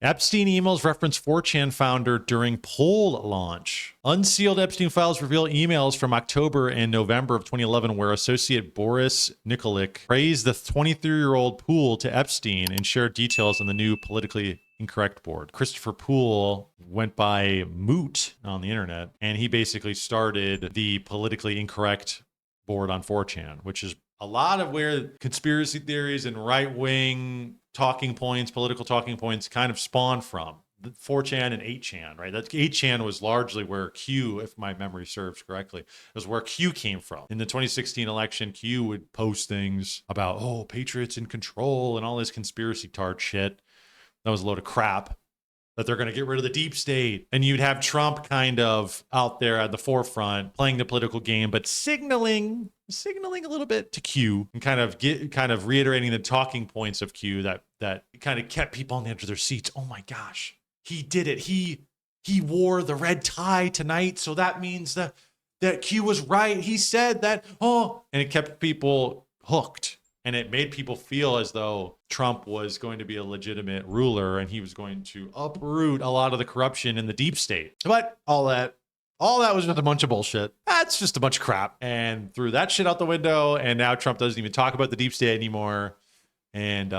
Epstein emails reference 4chan founder during poll launch. Unsealed Epstein files reveal emails from October and November of 2011 where associate Boris Nikolic praised the 23-year-old Poole to Epstein and shared details on the new politically incorrect board. Christopher Poole went by Moot on the internet, and he basically started the politically incorrect board on 4chan, which is a lot of where conspiracy theories and right-wing talking points, political talking points kind of spawn from. 4chan and 8chan, right? That 8chan was largely where Q, if my memory serves correctly, was where Q came from. In the 2016 election, Q would post things about, oh, Patriots in control and all this conspiracy tart shit. That was a load of crap, that they're going to get rid of the deep state. And you'd have Trump kind of out there at the forefront playing the political game, but signaling a little bit to Q and kind of reiterating the talking points of Q that kind of kept people on the edge of their seats. Oh my gosh, he did it. He wore the red tie tonight, so that means that Q was right. He said that, oh, and it kept people hooked. And it made people feel as though Trump was going to be a legitimate ruler and he was going to uproot a lot of the corruption in the deep state. But all that was just a bunch of bullshit. That's just a bunch of crap. And threw that shit out the window. And now Trump doesn't even talk about the deep state anymore. And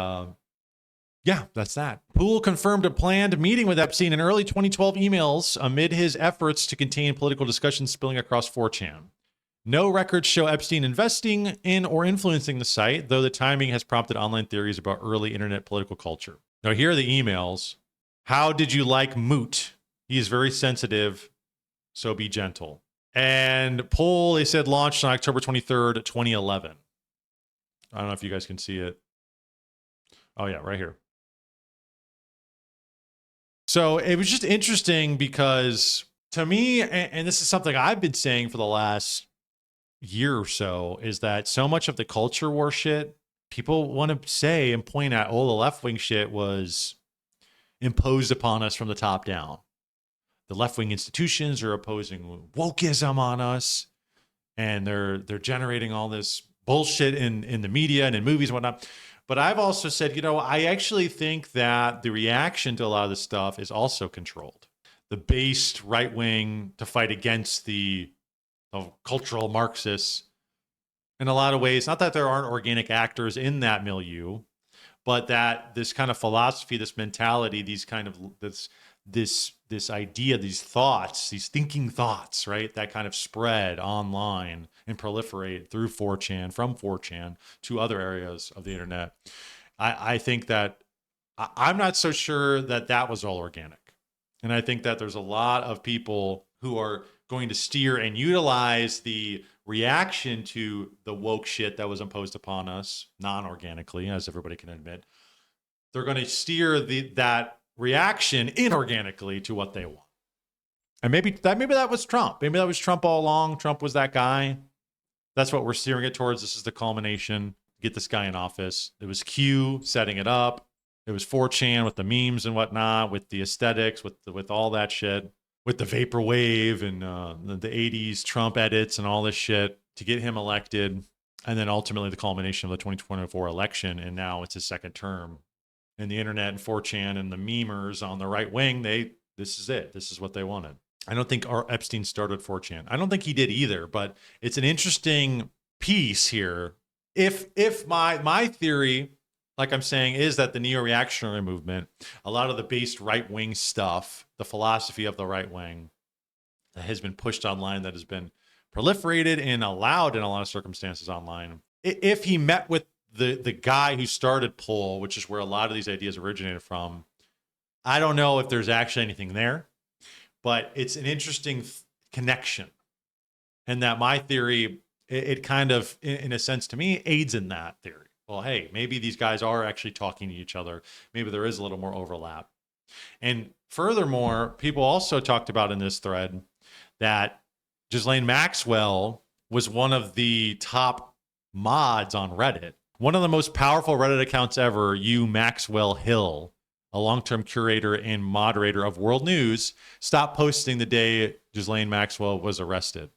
yeah, that's that. Poole confirmed a planned meeting with Epstein in early 2012 emails amid his efforts to contain political discussions spilling across 4chan. No records show Epstein investing in or influencing the site, though the timing has prompted online theories about early internet political culture. Now, here are the emails. How did you like Moot? He is very sensitive, so be gentle. And Poll, they said, launched on October 23rd, 2011. I don't know if you guys can see it. Oh, yeah, right here. So it was just interesting because to me, and this is something I've been saying for the last year or so, is that so much of the culture war shit, people want to say and point at, oh, the left-wing shit was imposed upon us from the top down. The left-wing institutions are opposing wokeism on us, and they're generating all this bullshit in the media and in movies and whatnot. But I've also said, you know, I actually think that the reaction to a lot of this stuff is also controlled. The based right-wing to fight against the cultural Marxists in a lot of ways, not that there aren't organic actors in that milieu, but that this kind of philosophy, this mentality, these kind of this idea, these thoughts, these thinking thoughts, right, that kind of spread online and proliferate through 4chan, from 4chan to other areas of the internet. I think that I'm not so sure that that was all organic. And I think that there's a lot of people who are going to steer and utilize the reaction to the woke shit that was imposed upon us non-organically, as everybody can admit. They're going to steer that reaction inorganically to what they want. And maybe that was Trump. Maybe that was Trump all along. Trump was that guy. That's what we're steering it towards. This is the culmination. Get this guy in office. It was Q setting it up. It was 4chan with the memes and whatnot, with the aesthetics, with all that shit, with the vaporwave and the 80s Trump edits and all this shit to get him elected. And then ultimately the culmination of the 2024 election. And now it's his second term. And the internet and 4chan and the memers on the right wing, this is it. This is what they wanted. I don't think Epstein started 4chan. I don't think he did either, but it's an interesting piece here. If my theory, like I'm saying, is that the neo-reactionary movement, a lot of the based right-wing stuff, the philosophy of the right wing that has been pushed online, that has been proliferated and allowed in a lot of circumstances online. If he met with the guy who started Poll, which is where a lot of these ideas originated from, I don't know if there's actually anything there, but it's an interesting connection. And that my theory, it kind of, in a sense to me, aids in that theory. Well, hey, maybe these guys are actually talking to each other. Maybe there is a little more overlap. And furthermore, people also talked about in this thread that Ghislaine Maxwell was one of the top mods on Reddit. One of the most powerful Reddit accounts ever, Maxwell Hill, a long-term curator and moderator of World News, stopped posting the day Ghislaine Maxwell was arrested.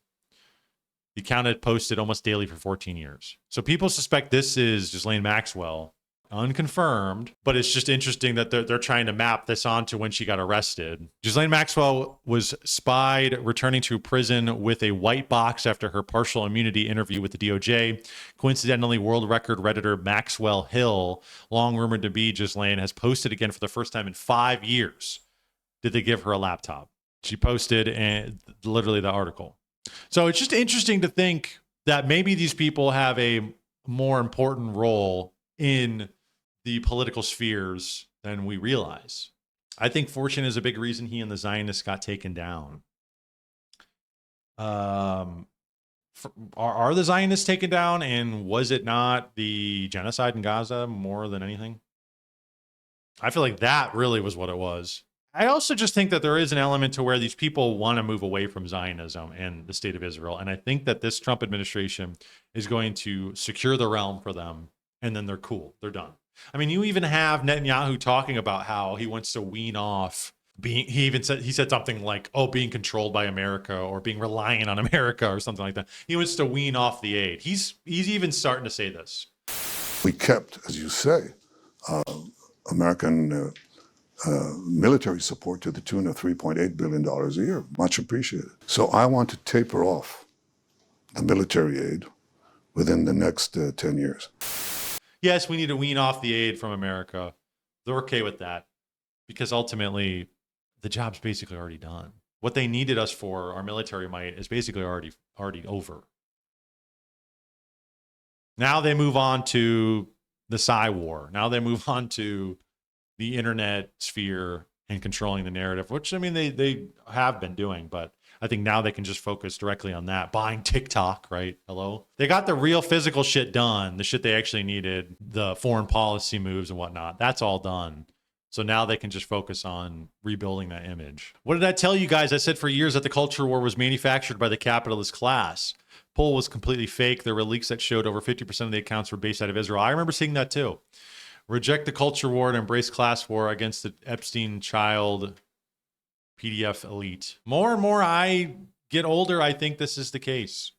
The account had posted almost daily for 14 years. So people suspect this is Ghislaine Maxwell unconfirmed, but it's just interesting that they're trying to map this onto when she got arrested. Ghislaine Maxwell was spied returning to prison with a white box after her partial immunity interview with the DOJ. Coincidentally, world record Redditor Maxwell Hill, long rumored to be Ghislaine, has posted again for the first time in 5 years. Did they give her a laptop? She posted and literally the article. So it's just interesting to think that maybe these people have a more important role in the political spheres than we realize. I think Fortune is a big reason he and the Zionists got taken down. Are the Zionists taken down? And was it not the genocide in Gaza more than anything? I feel like that really was what it was. I also just think that there is an element to where these people want to move away from Zionism and the state of Israel. And I think that this Trump administration is going to secure the realm for them. And then they're cool. They're done. I mean, you even have Netanyahu talking about how he wants to wean off being, he said something like, oh, being controlled by America or being reliant on America or something like that. He wants to wean off the aid. He's even starting to say this. We kept, as you say, American military support to the tune of $3.8 billion a year. Much appreciated. So I want to taper off the military aid within the next 10 years. Yes, we need to wean off the aid from America. They're okay with that because ultimately the job's basically already done. What they needed us for, our military might, is basically already over. Now they move on to the Psy war. Now they move on to the internet sphere and controlling the narrative, which, I mean, they have been doing, but I think now they can just focus directly on that. Buying TikTok, right? Hello? They got the real physical shit done, the shit they actually needed, the foreign policy moves and whatnot. That's all done. So now they can just focus on rebuilding that image. What did I tell you guys? I said for years that the culture war was manufactured by the capitalist class. Poll was completely fake. There were leaks that showed over 50% of the accounts were based out of Israel. I remember seeing that too. Reject the culture war and embrace class war against the Epstein child PDF elite. More and more I get older, I think this is the case.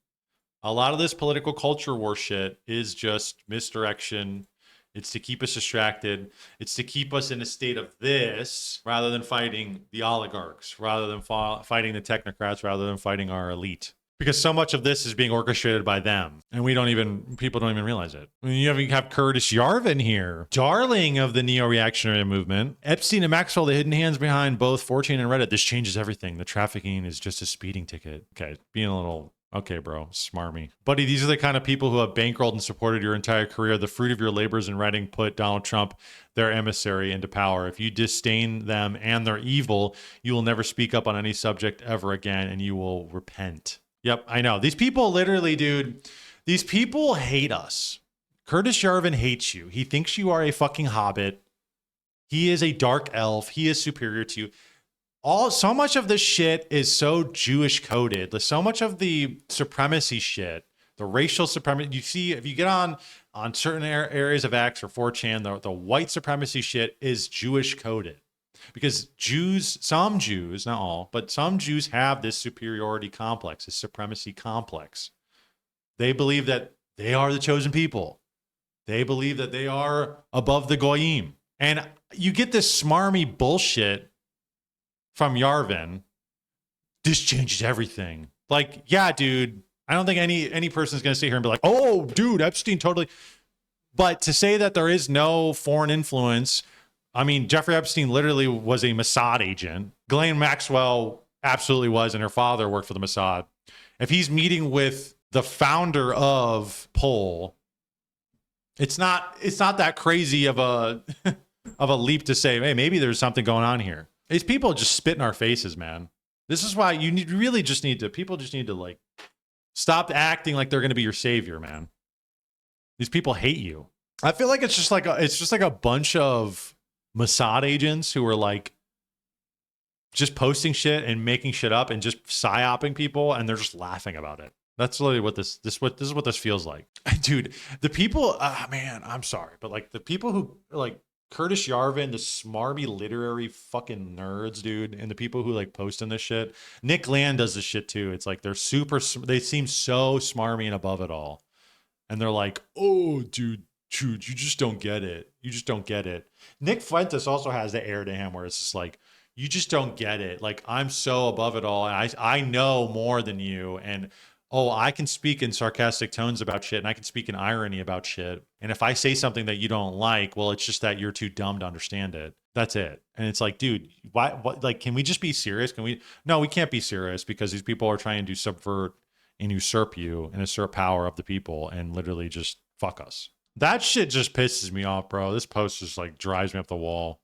A lot of this political culture war shit is just misdirection. It's to keep us distracted. It's to keep us in a state of this rather than fighting the oligarchs, rather than fighting the technocrats, rather than fighting our elite. Because so much of this is being orchestrated by them. And people don't even realize it. I mean, you have Curtis Yarvin here, darling of the neo-reactionary movement. Epstein and Maxwell, the hidden hands behind both 4chan and Reddit. This changes everything. The trafficking is just a speeding ticket. Okay, being a little, okay, bro, smarmy. Buddy, these are the kind of people who have bankrolled and supported your entire career. The fruit of your labors in writing put Donald Trump, their emissary, into power. If you disdain them and their evil, you will never speak up on any subject ever again, and you will repent. Yep, I know. These people literally, dude, these people hate us. Curtis Yarvin hates you. He thinks you are a fucking hobbit. He is a dark elf. He is superior to you. So much of this shit is so Jewish coded. So much of the supremacy shit, the racial supremacy, you see, if you get on certain areas of X or 4chan, the white supremacy shit is Jewish coded. Because some Jews, not all, but some Jews have this superiority complex, this supremacy complex. They believe that they are the chosen people. They believe that they are above the goyim. And you get this smarmy bullshit from Yarvin. This changes everything. Like, yeah, dude, I don't think any person is going to sit here and be like, oh, dude, Epstein totally. But to say that there is no foreign influence, I mean, Jeffrey Epstein literally was a Mossad agent. Ghislaine Maxwell absolutely was, and her father worked for the Mossad. If he's meeting with the founder of Poll, it's not that crazy of a of a leap to say, hey, maybe there's something going on here. These people just spit in our faces, man. This is why people just need to like stop acting like they're going to be your savior, man. These people hate you. I feel like it's just like a bunch of Mossad agents who are like just posting shit and making shit up and just psyoping people, and they're just laughing about it. That's literally what this is what this feels like. Dude, the people, man, I'm sorry, but like the people who like Curtis Yarvin, the smarmy literary fucking nerds, dude, and the people who like posting this shit. Nick Land does this shit too. It's like they seem so smarmy and above it all. And they're like, oh, dude, dude, you just don't get it. You just don't get it. Nick Fuentes also has the air to him where it's just like, you just don't get it. Like, I'm so above it all. And I know more than you. And oh, I can speak in sarcastic tones about shit and I can speak in irony about shit. And if I say something that you don't like, well, it's just that you're too dumb to understand it. That's it. And it's like, dude, why, what, like, can we just be serious? Can we? No, we can't be serious because these people are trying to subvert and usurp you and usurp power of the people and literally just fuck us. That shit just pisses me off, bro. This post just like drives me up the wall.